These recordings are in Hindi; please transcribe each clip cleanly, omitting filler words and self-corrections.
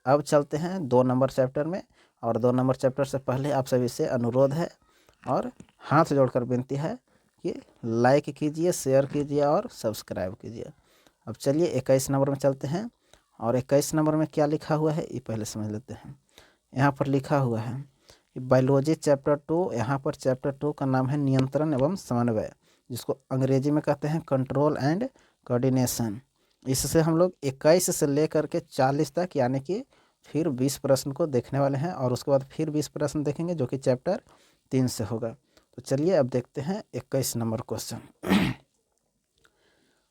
अब चलते हैं 2 नंबर चैप्टर में, और 2 नंबर चैप्टर से पहले आप सभी से अनुरोध है और हाथ जोड़कर विनती है कि लाइक कीजिए, शेयर कीजिए और सब्सक्राइब कीजिए। अब चलिए 21 नंबर में चलते हैं, और 21 नंबर में क्या लिखा हुआ है ये पहले समझ लेते हैं। यहाँ पर लिखा हुआ है कि बायोलॉजी चैप्टर 2, यहाँ पर चैप्टर 2 का नाम है नियंत्रण एवं समन्वय, जिसको अंग्रेजी में कहते हैं कंट्रोल एंड कोऑर्डिनेशन। इससे हम लोग 21 से लेकर के 40 तक यानी कि फिर 20 प्रश्न को देखने वाले हैं, और उसके बाद फिर 20 प्रश्न देखेंगे जो कि चैप्टर 3 से होगा। तो चलिए अब देखते हैं 21 नंबर क्वेश्चन।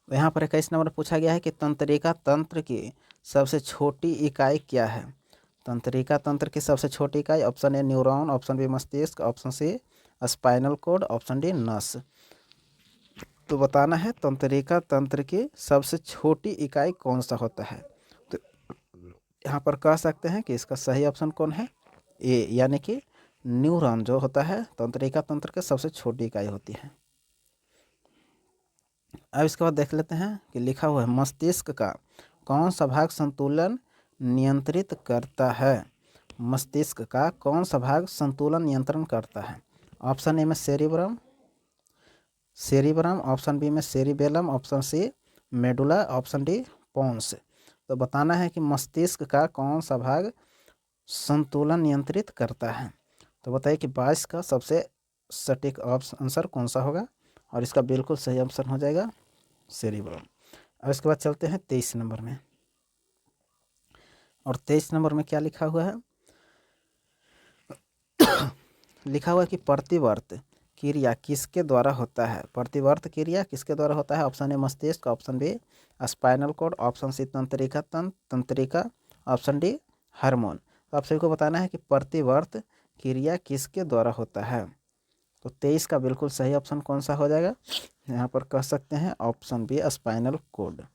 यहाँ पर 21 नंबर पूछा गया है कि तंत्रिका तंत्र की सबसे छोटी इकाई क्या है। तंत्रिका तंत्र की सबसे छोटी इकाई option A neuron, option B मस्तिष्क, option C spinal cord, option D नस। तो बताना है तंत्रिका तंत्र की सबसे छोटी इकाई कौन सा होता है। तो यहाँ पर कह सकते हैं कि इसका सही ऑप्शन कौन है, ए, यानी कि न्यूरॉन जो होता है तंत्रिका तंत्र की सबसे छोटी इकाई होती है। अब इसके बाद देख लेते हैं कि लिखा हुआ है मस्तिष्क का कौन सा भाग संतुलन नियंत्रित करता है। मस्तिष्क का कौन सा भाग संतुलन नियंत्रण करता है। ऑप्शन ए में सेरिब्रम, ऑप्शन बी में cerebellum, option C medulla, option D pons. तो बताना है कि मस्तिष्क का कौन सा भाग संतुलन नियंत्रित करता है। तो बताइए कि 22 का सबसे सटीक आंसर कौन सा होगा, और इसका बिल्कुल सही ऑप्शन हो जाएगा सेरिब्रम। अब इसके बाद चलते हैं 23 नंबर में, और 23 नंबर में क्या लिखा हुआ है। लिखा हुआ है कि प्रतिवर्त क्रिया किसके द्वारा होता है। प्रतिवर्त क्रिया किसके द्वारा होता है। ऑप्शन ए मस्तिष्क, option B spinal cord, option C तंत्रिका, ऑप्शन डी हार्मोन। तो आप सभी को बताना है कि प्रतिवर्त क्रिया किसके द्वारा होता है। तो 23 का बिल्कुल सही ऑप्शन कौन सा हो जाएगा। यहाँ पर कह सकते हैं ऑप्शन बी स्पाइनल कोड।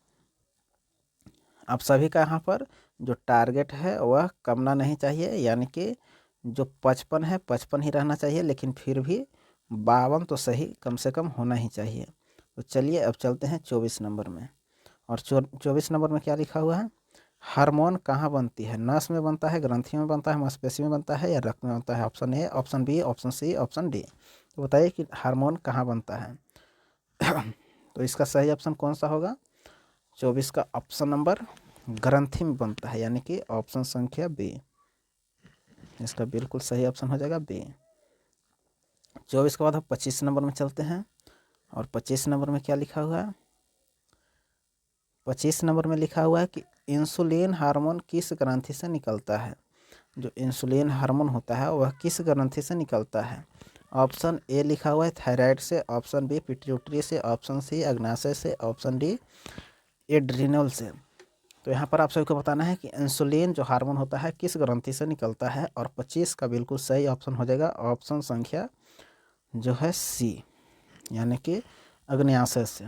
आप सभी का यहाँ पर जो टारगेट है वह कमना नहीं चाहिए, यानी कि जो 55 है 55 ही रहना चाहिए, लेकिन फिर भी 52 तो सही कम से कम होना ही चाहिए। तो चलिए अब चलते हैं 24 नंबर में, और 24 नंबर में क्या लिखा हुआ है। हार्मोन कहाँ बनती है। नस में बनता है, ग्रंथि में बनता है, मांसपेशी में बनता है, या रक्त में बनता है। Option A, option B, option C, option D. तो बताइए कि हार्मोन कहाँ बनता है। तो इसका सही ऑप्शन कौन सा होगा। 24 का ऑप्शन नंबर ग्रंथि में बनता है, यानी कि ऑप्शन संख्या बी। इसका बिल्कुल सही ऑप्शन हो जाएगा बी। 24 के बाद हम 25 नंबर में चलते हैं, और 25 नंबर में क्या लिखा हुआ है। 25 नंबर में लिखा हुआ है कि इंसुलिन हार्मोन किस ग्रंथि से निकलता है। जो इंसुलिन हार्मोन होता है वह किस ग्रंथि से निकलता है। ऑप्शन ए लिखा हुआ है थायराइड से, ऑप्शन बी पिट्यूटरी से, ऑप्शन सी अग्नाशय से, ऑप्शन डी एड्रिनल से। तो यहाँ पर आप सभी को बताना है कि इंसुलिन जो हार्मोन होता है किस ग्रंथि से निकलता है, और 25 का बिल्कुल सही ऑप्शन हो जाएगा ऑप्शन संख्या जो है सी, यानी कि अग्नाशय से।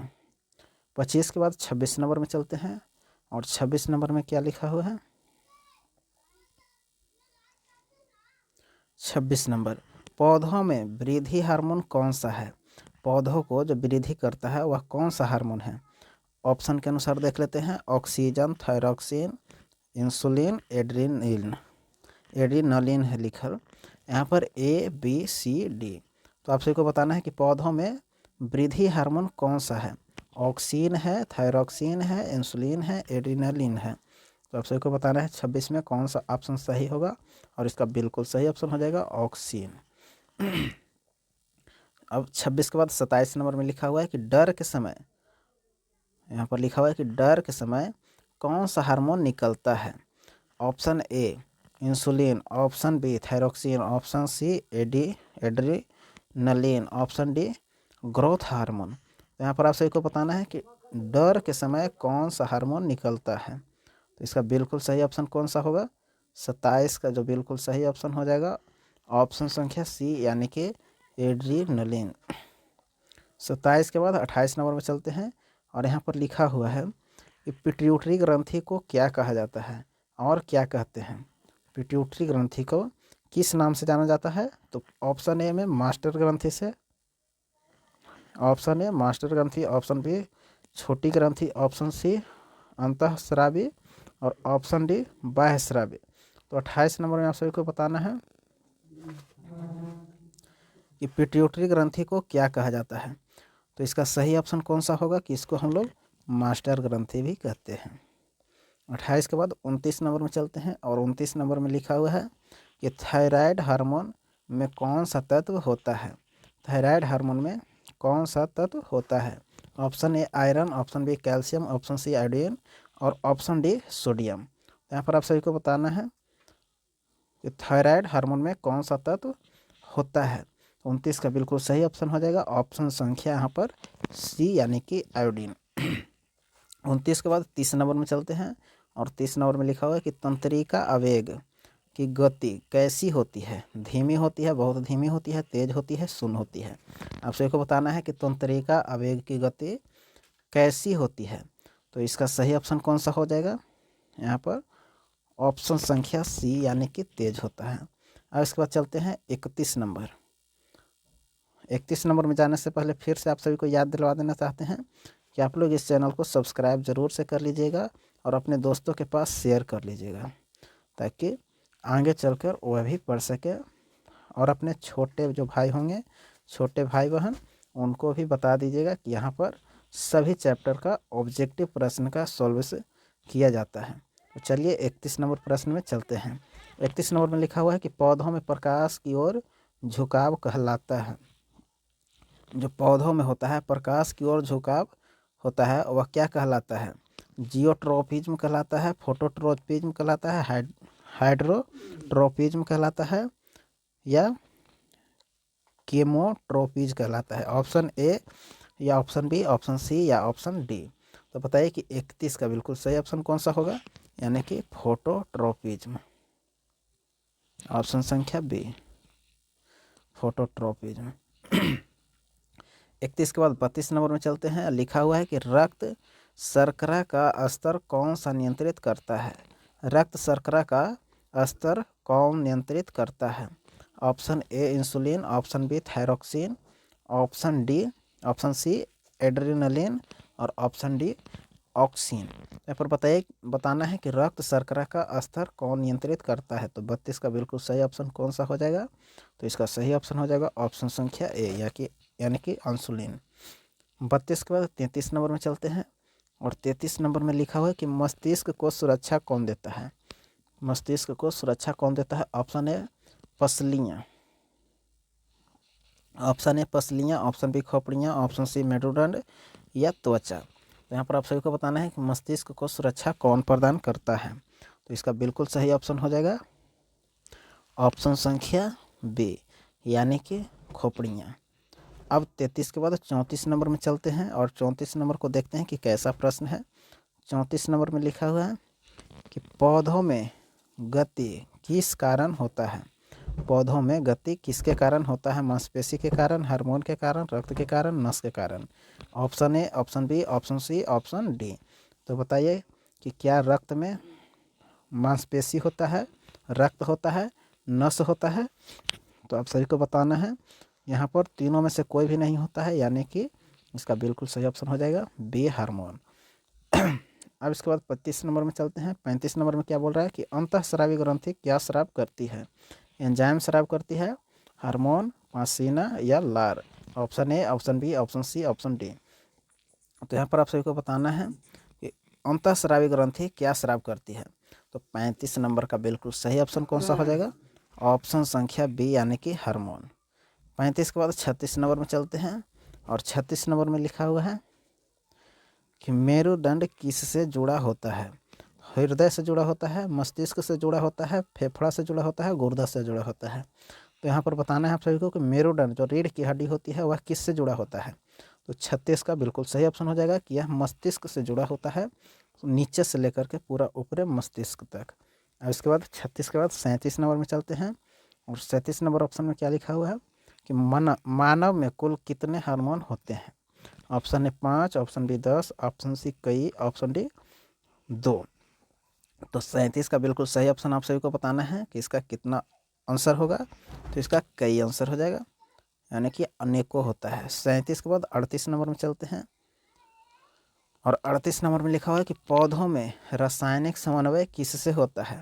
25 के बाद 26 नंबर में चलते हैं, और 26 नंबर में क्या लिखा हुआ है। 26 नंबर पौधों में वृद्धि हार्मोन कौन सा है। पौधों को जो वृद्धि करता है वह कौन सा हार्मोन है। ऑप्शन के अनुसार देख लेते हैं। ऑक्सीजन, थायरॉक्सिन, इंसुलिन, एड्रीनलिन है लिखल यहाँ पर ए बी सी डी। तो आप सभी को बताना है कि पौधों में वृद्धि हार्मोन कौन सा है। ऑक्सीन है, थायरॉक्सिन है, इंसुलिन है, एड्रीनलिन है। तो आप सभी को बताना है 26 में कौन सा ऑप्शन सही होगा, और इसका बिल्कुल सही ऑप्शन हो जाएगा ऑक्सीन। अब 26 के बाद 27 नंबर में लिखा हुआ है कि डर के समय, यहाँ पर लिखा हुआ है कि डर के समय कौन सा हार्मोन निकलता है। Option A insulin, option B thyroxine, option C adrenaline, option D growth hormone. तो यहाँ पर आप सभी को बताना है कि डर के समय कौन सा हार्मोन निकलता है। तो इसका बिल्कुल सही ऑप्शन कौन सा होगा। 27 का जो बिल्कुल सही ऑप्शन हो जाएगा ऑप्शन संख्या सी, यानी कि एड्रीनलिन। 27 के बाद 28 नंबर में चलते हैं, और यहाँ पर लिखा हुआ है कि पिट्यूटरी ग्रंथि को क्या कहा जाता है और क्या कहते हैं। पिट्यूटरी ग्रंथि को किस नाम से जाना जाता है। तो ऑप्शन ए में मास्टर ग्रंथि से, ऑप्शन ए मास्टर ग्रंथि, ऑप्शन बी छोटी ग्रंथि, ऑप्शन सी अंतःस्रावी, और ऑप्शन डी बाह्यस्रावी। तो 28 नंबर में आप सभी को बताना है कि पिट्यूटरी ग्रंथि को क्या कहा जाता है। तो इसका सही ऑप्शन कौन सा होगा कि इसको हम लोग मास्टर ग्रंथि भी कहते हैं। 28 के बाद 29 नंबर में चलते हैं और 29 नंबर में लिखा हुआ है कि थायराइड हार्मोन में कौन सा तत्व होता है। थायराइड हार्मोन में कौन सा तत्व होता है। Option A iron, option B calcium, option C iodine और ऑप्शन डी सोडियम। यहाँ पर आप सभी को बताना है कि थायराइड हार्मोन में कौन सा तत्व होता है। 29 का बिल्कुल सही ऑप्शन हो जाएगा ऑप्शन संख्या यहाँ पर सी यानी कि आयोडीन। 29 के बाद 30 नंबर में चलते हैं और 30 नंबर में लिखा हुआ है कि तंत्रिका आवेग की गति कैसी होती है। धीमी होती है, बहुत धीमी होती है, तेज होती है, शून्य होती है। आप सभी को बताना है कि तंत्रिका आवेग की गति कैसी होती है। तो इसका सही ऑप्शन कौन सा हो जाएगा यहाँ पर ऑप्शन संख्या सी यानी कि तेज होता है। अब इसके बाद चलते हैं 31 नंबर। 31 नंबर में जाने से पहले फिर से आप सभी को याद दिलवा देना चाहते हैं कि आप लोग इस चैनल को सब्सक्राइब ज़रूर से कर लीजिएगा और अपने दोस्तों के पास शेयर कर लीजिएगा ताकि आगे चलकर वह भी पढ़ सके और अपने छोटे जो भाई होंगे, छोटे भाई बहन, उनको भी बता दीजिएगा कि यहाँ पर सभी चैप्टर का ऑब्जेक्टिव प्रश्न का सॉल्व किया जाता है। तो चलिए 31 नंबर प्रश्न में चलते हैं। 31 नंबर में लिखा हुआ है कि पौधों में प्रकाश की ओर झुकाव कहलाता है। जो पौधों में होता है प्रकाश की ओर झुकाव होता है वह क्या कहलाता है। जियोट्रोपिज्म कहलाता है, फोटोट्रोपिज्म कहलाता है, हाइड्रोट्रोपिज्म कहलाता है या केमोट्रोपिज कहलाता है। ऑप्शन ए या ऑप्शन बी, ऑप्शन सी या ऑप्शन डी। तो बताइए कि 31 का बिल्कुल सही ऑप्शन कौन सा होगा यानी कि फोटोट्रोपिज्म। ऑप्शन संख्या बी फोटोट्रोपिज्म। 31 के बाद 32 नंबर में चलते हैं। लिखा हुआ है कि रक्त शर्करा का स्तर कौन सा नियंत्रित करता है। रक्त शर्करा का स्तर कौन नियंत्रित करता है। Option A insulin, option B thyroxine, option D, option C adrenaline और ऑप्शन डी ऑक्सीन। यहाँ पर बताना है कि रक्त शर्करा का स्तर कौन नियंत्रित करता है। तो 32 का बिल्कुल सही ऑप्शन कौन सा हो जाएगा। तो इसका सही ऑप्शन हो जाएगा ऑप्शन संख्या ए यानी कि इंसुलिन। 32 के बाद 33 नंबर में चलते हैं और 33 नंबर में लिखा हुआ है कि मस्तिष्क को सुरक्षा कौन देता है। मस्तिष्क को सुरक्षा कौन देता है। ऑप्शन ए पसलियाँ, ऑप्शन ए पसलियाँ, ऑप्शन बी खोपड़ियाँ, ऑप्शन सी मेरुदंड या त्वचा। तो यहाँ पर आप सभी को बताना है कि मस्तिष्क को सुरक्षा कौन प्रदान करता है। तो इसका बिल्कुल सही ऑप्शन हो जाएगा ऑप्शन संख्या बी यानी कि खोपड़ियाँ। अब 33 के बाद 34 नंबर में चलते हैं और 34 नंबर को देखते हैं कि कैसा प्रश्न है। 34 नंबर में लिखा हुआ है कि पौधों में गति किस कारण होता है। पौधों में गति किसके कारण होता है। मांसपेशी के कारण, हार्मोन के कारण, रक्त के कारण, नस के कारण। Option A, option B, option C, option D. तो बताइए कि क्या रक्त में मांसपेशी होता है, रक्त होता है, नस होता है। तो आप सभी को बताना है यहाँ पर तीनों में से कोई भी नहीं होता है यानी कि इसका बिल्कुल सही ऑप्शन हो जाएगा बी हार्मोन। अब इसके बाद 35 नंबर में चलते हैं। 35 नंबर में क्या बोल रहा है कि अंतःस्रावी ग्रंथि क्या स्राव करती है। एंजाइम स्राव करती है, हार्मोन, पसीना या लार। Option A, option B, option C, option D. तो यहाँ पर आप सभी को बताना है कि अंतःस्रावी ग्रंथि क्या स्राव करती है। तो 35 नंबर का बिल्कुल सही ऑप्शन कौन सा हो जाएगा ऑप्शन संख्या बी यानी कि हार्मोन। 35 के बाद 36 नंबर में चलते हैं और 36 नंबर में लिखा हुआ है कि मेरुदंड किससे जुड़ा होता है। हृदय से जुड़ा होता है, मस्तिष्क से जुड़ा होता है, फेफड़ा से जुड़ा होता है, गुर्दा से जुड़ा होता है। तो यहाँ पर बताना है आप सभी को कि मेरुदंड जो रीढ़ की हड्डी होती है वह किससे जुड़ा होता है। तो 36 का बिल्कुल सही ऑप्शन हो जाएगा कि यह मस्तिष्क से जुड़ा होता है, नीचे से लेकर के पूरा ऊपरी मस्तिष्क तक। और इसके बाद 36 के बाद 37 नंबर में चलते हैं और 37 नंबर ऑप्शन में क्या लिखा हुआ है कि मानव में कुल कितने हार्मोन होते हैं। Option A 5, option B 10, option C कई, ऑप्शन डी 2। तो 37 का बिल्कुल सही ऑप्शन आप सभी को बताना है कि इसका कितना आंसर होगा। तो इसका कई आंसर हो जाएगा यानी कि अनेकों होता है। 37 के बाद 38 नंबर में चलते हैं और 38 नंबर में लिखा हुआ है कि पौधों में रासायनिक समन्वय किससे होता है।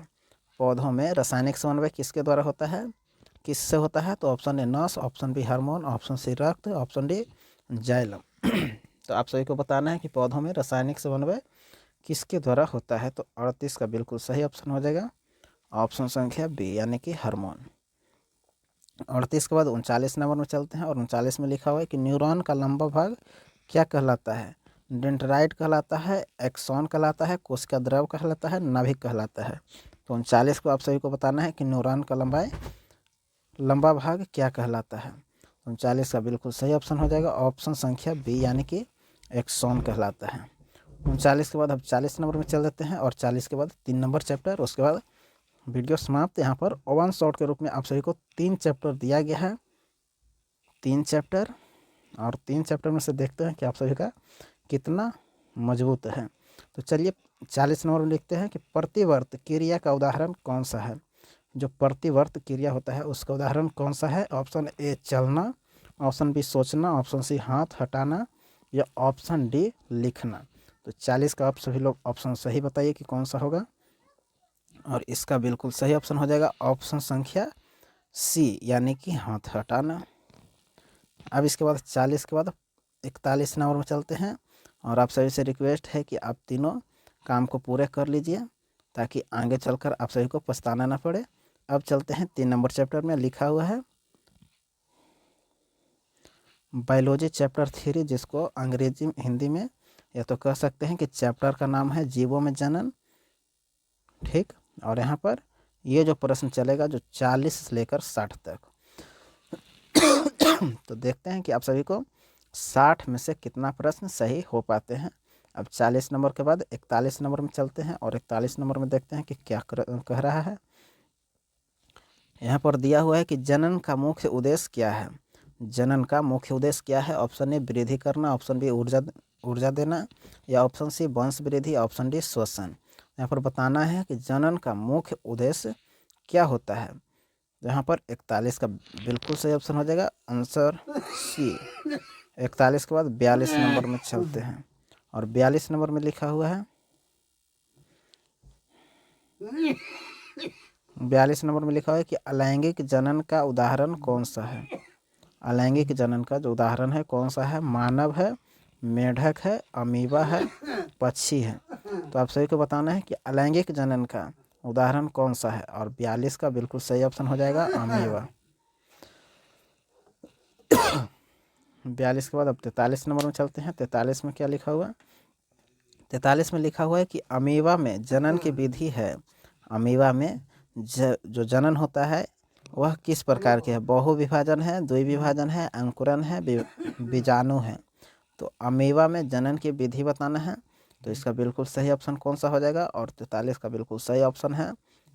पौधों में रासायनिक समन्वय किसके द्वारा होता है, किससे होता है? तो ऑप्शन ए नस, option B hormone, option C रक्त, ऑप्शन डी जाइलम। तो आप सभी को बताना है कि पौधों में रासायनिक समन्वय किसके द्वारा होता है। तो 38 का बिल्कुल सही ऑप्शन हो जाएगा ऑप्शन संख्या बी यानी कि हार्मोन। 38 के बाद 39 नंबर में चलते हैं और 39 में लिखा हुआ है कि न्यूरॉन का लंबा भाग क्या कहलाता है। डेंड्राइट कहलाता है, एक्सॉन कहलाता है, कोशिका द्रव कहलाता है, नाभिक कहलाता है। तो 39 को आप सभी को बताना है कि न्यूरॉन का लंबा भाग क्या कहलाता है। 39 का बिल्कुल सही ऑप्शन हो जाएगा ऑप्शन संख्या बी यानी कि एक्सॉन कहलाता है। 39 के बाद अब 40 नंबर में चल देते हैं और 40 के बाद 3 नंबर चैप्टर, उसके बाद वीडियो समाप्त। यहाँ पर वन शॉट के रूप में आप सभी को 3 चैप्टर दिया गया है, 3 चैप्टर, और 3 चैप्टर में से देखते हैं कि आप सभी का कितना मजबूत है। तो चलिए 40 नंबर में लिखते हैं कि प्रतिवर्त क्रिया का उदाहरण कौन सा है। जो प्रतिवर्त क्रिया होता है उसका उदाहरण कौन सा है। ऑप्शन ए चलना, ऑप्शन बी सोचना, ऑप्शन सी हाथ हटाना, या ऑप्शन डी लिखना। तो 40 का आप सभी लोग ऑप्शन सही बताइए कि कौन सा होगा। और इसका बिल्कुल सही ऑप्शन हो जाएगा ऑप्शन संख्या सी यानी कि हाथ हटाना। अब इसके बाद 40 के बाद 41 नंबर में चलते हैं और आप सभी से रिक्वेस्ट है कि आप तीनों काम को पूरे कर लीजिए ताकि आगे चलकर आप सभी को पछताना ना पड़े। अब चलते हैं 3 नंबर चैप्टर में। लिखा हुआ है बायोलॉजी चैप्टर 3, जिसको अंग्रेजी हिंदी में या तो कह सकते हैं कि चैप्टर का नाम है जीवों में जनन। ठीक, और यहाँ पर ये जो प्रश्न चलेगा जो 40 से लेकर 60 तक। तो देखते हैं कि आप सभी को 60 में से कितना प्रश्न सही हो पाते हैं। अब 40 नंबर के बाद 41 नंबर में चलते हैं और 41 नंबर में देखते हैं कि क्या कह रहा है। यहाँ पर दिया हुआ है कि जनन का मुख्य उद्देश्य क्या है। जनन का मुख्य उद्देश्य क्या है। ऑप्शन ए वृद्धि करना, ऑप्शन बी ऊर्जा देना, या ऑप्शन सी वंश वृद्धि, ऑप्शन डी श्वसन। यहाँ पर बताना है कि जनन का मुख्य उद्देश्य क्या होता है। यहाँ पर 41 का बिल्कुल सही ऑप्शन हो जाएगा आंसर सी। 41 के बाद 42 नंबर में चलते हैं और 42 नंबर में लिखा हुआ है 42 नंबर में लिखा हुआ है कि अलैंगिक जनन का उदाहरण कौन सा है। अलैंगिक जनन का जो उदाहरण है कौन सा है। मानव है, मेढक है, अमीबा है, पक्षी है। तो आप सभी को बताना है कि अलैंगिक जनन का उदाहरण कौन सा है और 42 का बिल्कुल सही ऑप्शन हो जाएगा अमीबा। 42 के बाद अब 43 नंबर में चलते हैं। 43 में क्या लिखा हुआ। 43 में लिखा हुआ है कि अमीबा में जनन की विधि है। अमीबा में जो जनन होता है वह किस प्रकार के है। बहुविभाजन है, द्विविभाजन है, अंकुरन है, बीजाणु है। तो अमीबा में जनन की विधि बताना है। तो इसका बिल्कुल सही ऑप्शन कौन सा हो जाएगा और 43 का बिल्कुल सही ऑप्शन है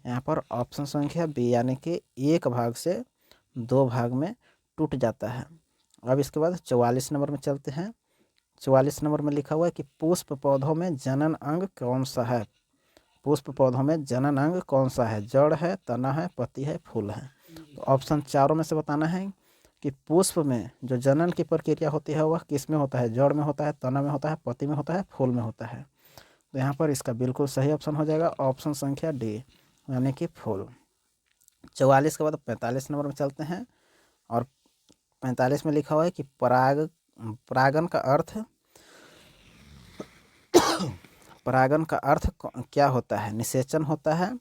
यहाँ पर ऑप्शन संख्या बी यानी कि एक भाग से 2 भाग में टूट जाता है। अब इसके बाद 44 नंबर में चलते हैं। 44 नंबर में लिखा हुआ है कि पुष्प पौधों में जनन अंग कौन सा है। पुष्प पौधों में जनन अंग कौन सा है। जड़ है, तना है, पत्ती है, फूल है। तो ऑप्शन चारों में से बताना है कि पुष्प में जो जनन की प्रक्रिया होती है वह किस में होता है। जड़ में होता है, तना में होता है, पत्ती में होता है, फूल में होता है। तो यहाँ पर इसका बिल्कुल सही ऑप्शन हो जाएगा ऑप्शन संख्या डी यानी कि फूल। 44 के बाद 45 नंबर में चलते हैं और 45 में लिखा हुआ है कि परागन का अर्थ क्या होता है। निषेचन होता है,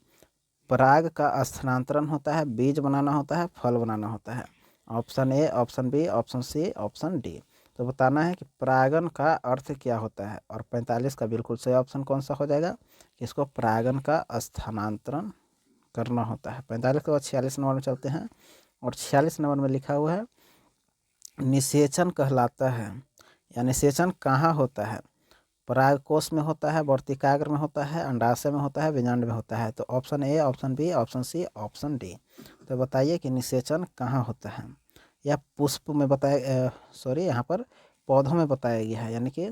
पराग का स्थानांतरण होता है, बीज बनाना होता है, फल बनाना होता है। Option A, option B, option C, option D. तो बताना है कि परागन का अर्थ क्या होता है और 45 का बिल्कुल सही ऑप्शन कौन सा हो जाएगा कि इसको परागन का स्थानांतरण करना होता है। 45 के बाद 46 नंबर में चलते हैं और 46 नंबर में लिखा हुआ है निषेचन कहलाता है या निषेचन कहाँ होता है। परागकोश में होता है, वर्तिकाग्र में होता है, अंडाशय में होता है, बीजांड में होता है। तो option A, option B, option C, option D. तो बताइए कि निषेचन कहाँ होता है। या पुष्प में बताया यहाँ पर पौधों में बताया गया है यानी कि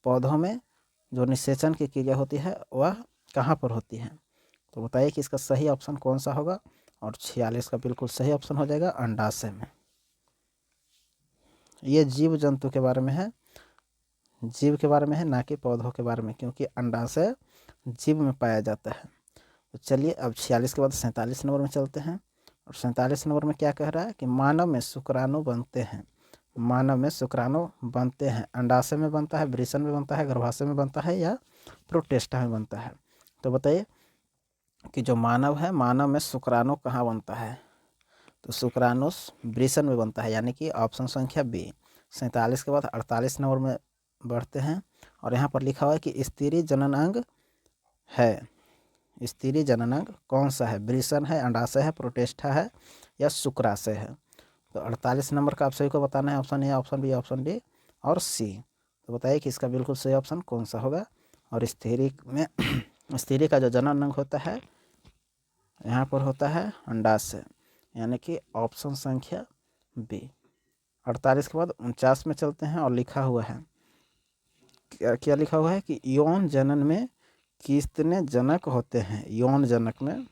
पौधों में जो निषेचन की क्रिया होती है वह कहाँ पर होती है। तो बताइए कि इसका सही ऑप्शन कौन सा होगा और 46 का बिल्कुल सही ऑप्शन हो जाएगा अंडाशय में। ये जीव जंतु के बारे में है जीव के बारे में है, ना कि पौधों के बारे में, क्योंकि अंडाशय जीव में पाया जाता है। तो चलिए अब 46 के बाद 47 नंबर में चलते हैं। और 47 नंबर में क्या कह रहा है कि मानव में शुक्राणु बनते हैं। मानव में शुक्राणु बनते हैं, अंडाशय में बनता है, वृषण में बनता है, गर्भाशय में बनता है या प्रोटेस्टा में बनता है। तो बताइए कि जो मानव है, मानव में शुक्राणु कहाँ बनता है? तो शुक्राणु वृषण में बनता है, यानी कि ऑप्शन संख्या बी। 47 के बाद 48 नंबर में बढ़ते हैं। और यहाँ पर लिखा हुआ है कि स्त्री जनन अंग है। स्त्री जनन अंग कौन सा है? वृषण है, अंडाशय है, प्रोटेस्टा है या शुक्राशय है? तो 48 नंबर का आप सभी को बताना है। Option A, option B, option D और सी। तो बताइए कि इसका बिल्कुल सही ऑप्शन कौन सा होगा। और स्त्री में स्त्री का जो जनन अंग होता है यहाँ पर होता है अंडाशय, यानी कि ऑप्शन संख्या बी। 48 के बाद 49 में चलते हैं। और लिखा हुआ है, क्या लिखा हुआ है कि यौन जनन में कितने जनक होते हैं? यौन जनक में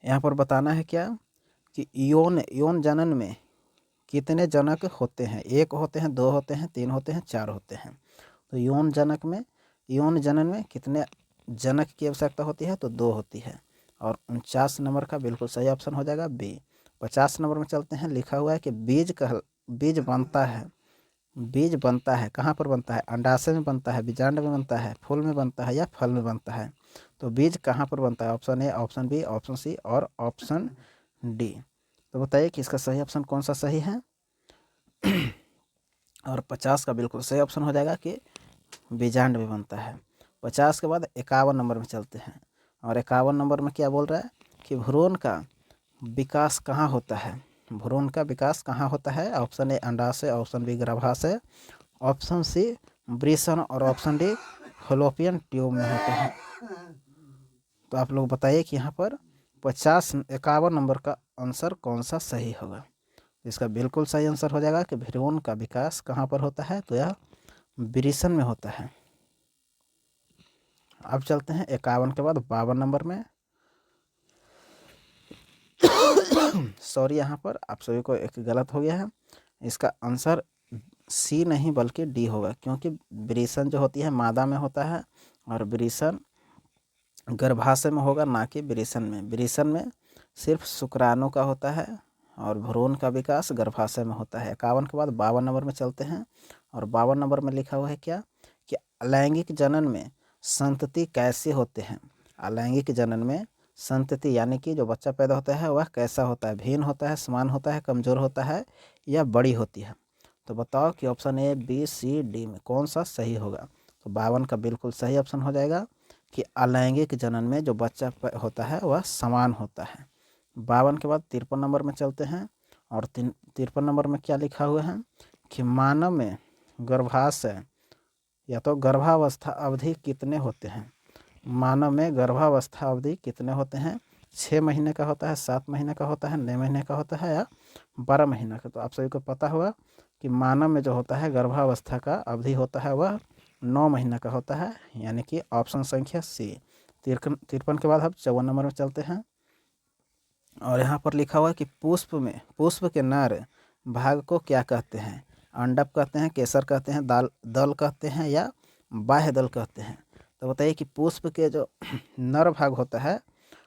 यहाँ पर बताना है क्या कि यौन जनन में कितने जनक होते हैं? 1 होते हैं, 2 होते हैं, 3 होते हैं, 4 होते हैं। तो यौन जनन में कितने जनक की आवश्यकता होती है? तो 2 होती है। और 49 नंबर का बिल्कुल सही ऑप्शन हो जाएगा बी। 50 नंबर में चलते हैं। लिखा हुआ है कि बीज बनता है। बीज बनता है कहाँ पर बनता है? अंडाशय में बनता है, बीजांड में बनता है, फूल में बनता है या फल में बनता है? तो बीज कहाँ पर बनता है? Option A, option B, option C और ऑप्शन डी। तो बताइए कि इसका सही ऑप्शन कौन सा सही है। और 50 का बिल्कुल सही ऑप्शन हो जाएगा कि बीजांड में बनता है। 50 के बाद 51 नंबर में चलते हैं। और 51 नंबर में क्या बोल रहा है कि भ्रूण का विकास कहाँ होता है? भ्रूण का विकास कहाँ होता है? ऑप्शन ए अंडाशय, ऑप्शन बी गर्भाशय, ऑप्शन सी वृषण और ऑप्शन डी फलोपियन ट्यूब में होते हैं। तो आप लोग बताइए कि यहाँ पर 51 नंबर का आंसर कौन सा सही होगा। इसका बिल्कुल सही आंसर हो जाएगा कि भ्रूण का विकास कहाँ पर होता है? तो यह वृषण में होता है। अब चलते हैं 51 के बाद 52 नंबर में। सॉरी, यहाँ पर आप सभी को एक गलत हो गया है। इसका आंसर सी नहीं बल्कि डी होगा, क्योंकि वृषण जो होती है मादा में होता है और वृषण गर्भाशय में होगा, ना कि वृषण में। वृषण में सिर्फ शुक्राणु का होता है और भ्रूण का विकास गर्भाशय में होता है। 51 के बाद 52 नंबर में चलते हैं। और 52 नंबर में लिखा हुआ है क्या कि अलैंगिक जनन में संतति कैसे होते हैं? अलैंगिक जनन में संतति यानी कि जो बच्चा पैदा होता है वह कैसा होता है? भिन्न होता है, समान होता है, कमजोर होता है या बड़ी होती है? तो बताओ कि option A, B, C, D में कौन सा सही होगा। तो 52 का बिल्कुल सही ऑप्शन हो जाएगा कि अलैंगिक जनन में जो बच्चा होता है वह समान होता है। 52 के बाद 53 नंबर में चलते हैं। और 53 नंबर में क्या लिखा हुआ है कि मानव में गर्भाशय या तो गर्भावस्था अवधि कितने होते हैं? मानव में गर्भावस्था अवधि कितने होते हैं? 6 महीने का होता है, 7 महीने का होता है, 9 महीने का होता है या 12 महीने का? तो आप सभी को पता होगा कि मानव में जो होता है गर्भावस्था का अवधि होता है वह 9 महीने का होता है, यानी कि ऑप्शन संख्या सी। 53 के बाद हम 54 नंबर में चलते हैं। और यहाँ पर लिखा हुआ है कि पुष्प के नर भाग को क्या कहते हैं? अंडप कहते हैं, केसर कहते हैं, दल कहते हैं या बाह्य दल कहते हैं? तो बताइए कि पुष्प के जो नर भाग होता है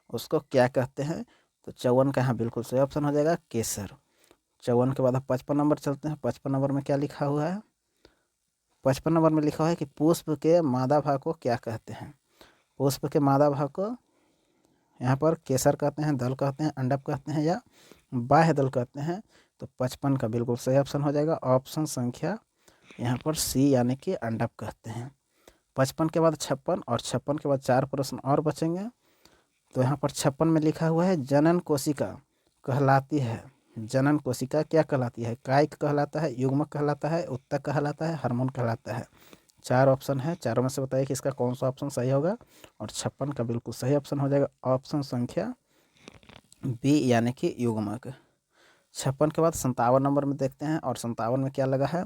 उसको क्या कहते हैं? तो 54 का यहाँ बिल्कुल सही ऑप्शन हो जाएगा केसर। 54 के बाद हम 55 नंबर चलते हैं। 55 नंबर में क्या लिखा हुआ है? 55 नंबर में लिखा हुआ है कि पुष्प के मादा भाग को क्या कहते हैं? पुष्प के मादा भाग को यहाँ पर केसर कहते हैं, दल कहते हैं, अंडप कहते हैं या बाह्य दल कहते हैं? तो 55 का बिल्कुल सही ऑप्शन हो जाएगा ऑप्शन संख्या यहाँ पर सी, यानी कि अंडप कहते हैं। 55 के बाद 56 और 56 के बाद 4 प्रश्न और बचेंगे। तो यहाँ पर 56 में लिखा हुआ है जनन कोशिका कहलाती है। जनन कोशिका क्या कहलाती है? कायिक कहलाता है, युग्मक कहलाता है, उत्तक कहलाता है, हार्मोन कहलाता है? 4 ऑप्शन है, चारों में से बताइए कि इसका कौन सा ऑप्शन सही होगा। और 56 का बिल्कुल सही ऑप्शन हो जाएगा ऑप्शन संख्या बी, यानी कि युग्मक। 56 के बाद 57 नंबर में देखते हैं। और 57 में क्या लगा है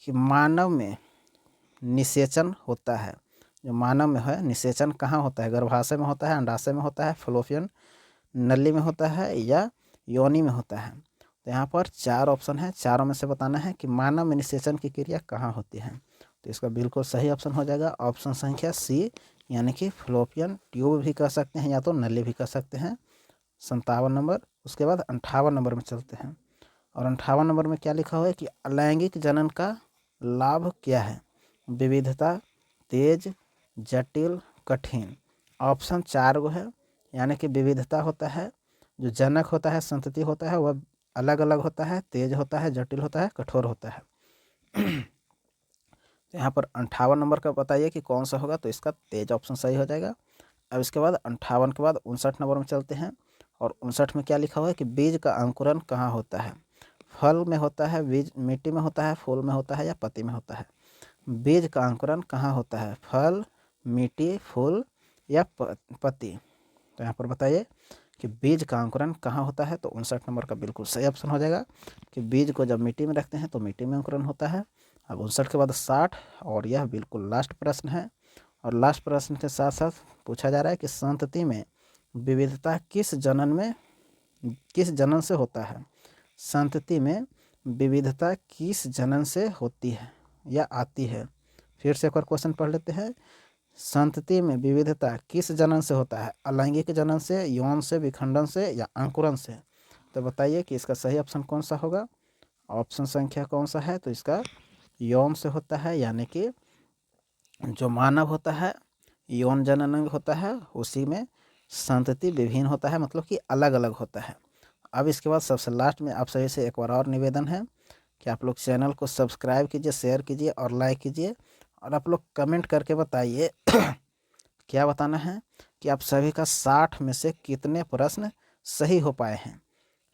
कि मानव में निषेचन होता है। जो मानव में है निषेचन कहाँ होता है? गर्भाशय में होता है, अंडाशय में होता है, फलोपियन नली में होता है या योनि में होता है? तो यहाँ पर 4 ऑप्शन है, चारों में से बताना है कि मानव निषेचन की क्रिया कहाँ होती है। तो इसका बिल्कुल सही ऑप्शन हो जाएगा ऑप्शन संख्या सी, यानी कि फ्लोपियन ट्यूब भी कह सकते हैं या तो नली भी कह सकते हैं। 57 नंबर। उसके बाद 58 नंबर में चलते हैं, और 58 नंबर में क्या लिखा हुआ है कि अलैंगिक जनन का लाभ क्या है? विविधता, तेज, जटिल, कठिन। ऑप्शन 4 गो है, यानी कि विविधता होता है, जो जनक होता है, संतति होता है, वह अलग अलग होता है, तेज होता है, जटिल होता है, कठोर होता है। तो यहाँ पर 58 नंबर का बताइए कि कौन सा होगा, तो इसका तेज ऑप्शन सही हो जाएगा। अब इसके बाद 58 के बाद 59 नंबर में चलते हैं, और 59 में क्या लिखा हुआ है कि बीज का अंकुरन कहाँ होता है? फल में होता है, बीज मिट्टी में होता है, फूल में होता है, या पत्ती में होता है? बीज का अंकुरन कहाँ होता है? फल, मिट्टी, फूल या पत्ती? तो यहाँ पर बताइए कि बीज का अंकुरन कहाँ होता है। तो 59 नंबर का बिल्कुल सही ऑप्शन हो जाएगा कि बीज को जब मिट्टी में रखते हैं तो मिट्टी में अंकुरन होता है। अब 59 के बाद 60, और यह बिल्कुल लास्ट प्रश्न है, और लास्ट प्रश्न के साथ साथ पूछा जा रहा है कि संतति में विविधता किस जनन से होता है? संतति में विविधता किस जनन से होती है या आती है? फिर से एक बार क्वेश्चन पढ़ लेते हैं। संतति में विविधता किस जनन से होता है? अलैंगिक जनन से, यौन से, विखंडन से, या अंकुरन से? तो बताइए कि इसका सही ऑप्शन कौन सा होगा। ऑप्शन संख्या कौन सा है? तो इसका यौन से होता है, यानी कि जो मानव होता है यौन जनन होता है, उसी में संतति विभिन्न होता है, मतलब कि अलग अलग होता है। अब इसके बाद सबसे लास्ट में आप सभी से एक बार और निवेदन है कि आप लोग चैनल को सब्सक्राइब कीजिए, शेयर कीजिए और लाइक कीजिए, और आप लोग कमेंट करके बताइए क्या बताना है कि आप सभी का 60 में से कितने प्रश्न सही हो पाए हैं।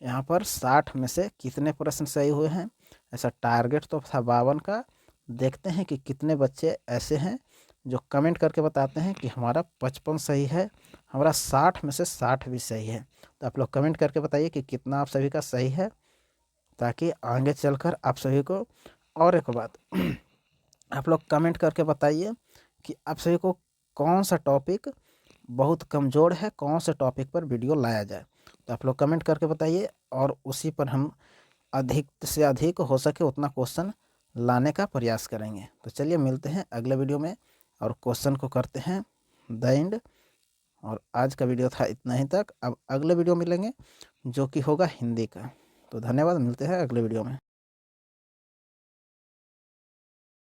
यहाँ पर 60 में से कितने प्रश्न सही हुए हैं। ऐसा टारगेट तो था 52 का, देखते हैं कि कितने बच्चे ऐसे हैं जो कमेंट करके बताते हैं कि हमारा 55 सही है, हमारा 60 में से 60 भी सही है। तो आप लोग कमेंट करके बताइए कि कितना आप सभी का सही है, ताकि आगे चलकर आप सभी को। और एक बात आप लोग कमेंट करके बताइए कि आप सभी को कौन सा टॉपिक बहुत कमज़ोर है, कौन से टॉपिक पर वीडियो लाया जाए। तो आप लोग कमेंट करके बताइए, और उसी पर हम अधिक से अधिक हो सके उतना क्वेश्चन लाने का प्रयास करेंगे। तो चलिए मिलते हैं अगले वीडियो में, और क्वेश्चन को करते हैं द एंड। और आज का वीडियो था इतना ही तक। अब अगले वीडियो मिलेंगे जो कि होगा हिंदी का। तो धन्यवाद, मिलते हैं अगले वीडियो में।